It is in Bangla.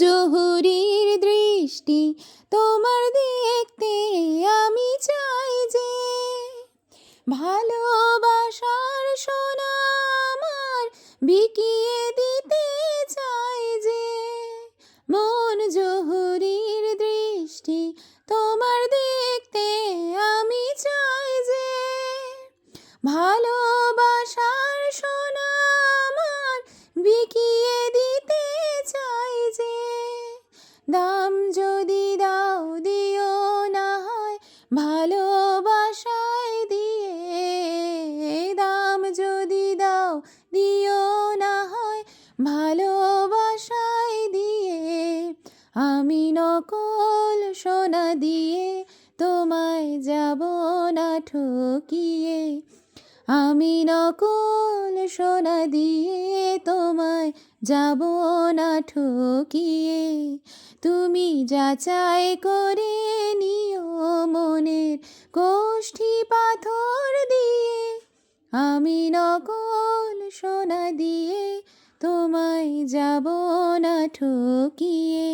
জহুরির দৃষ্টি তোমার দেখতে আমি চাই যে, ভালোবাসার সোনা আমার বিকিয়ে দিতে চাই যে। মন জহুরির দৃষ্টি তোমার দেখতে আমি চাই যে, ভালোবাসার সোনা আমার বিকিয়ে দিতে চাই যে। দাম যদি দাও দিও না হয় ভালোবাসায় দিয়ে, দাম যদি দাও দিও না হয় ভালোবাসায় দিয়ে। আমি নকল সোনা দিয়ে তোমায় যাব না ঠকিয়ে, আমি নকল সোনা দিয়ে তোমায় যাব না ঠকিয়ে। তুমি যাচাই করে নিও মনের কোষ্ঠী পাথর দিয়ে, আমি নকল সোনা দিয়ে তোমায় যাব না ঠকিয়ে।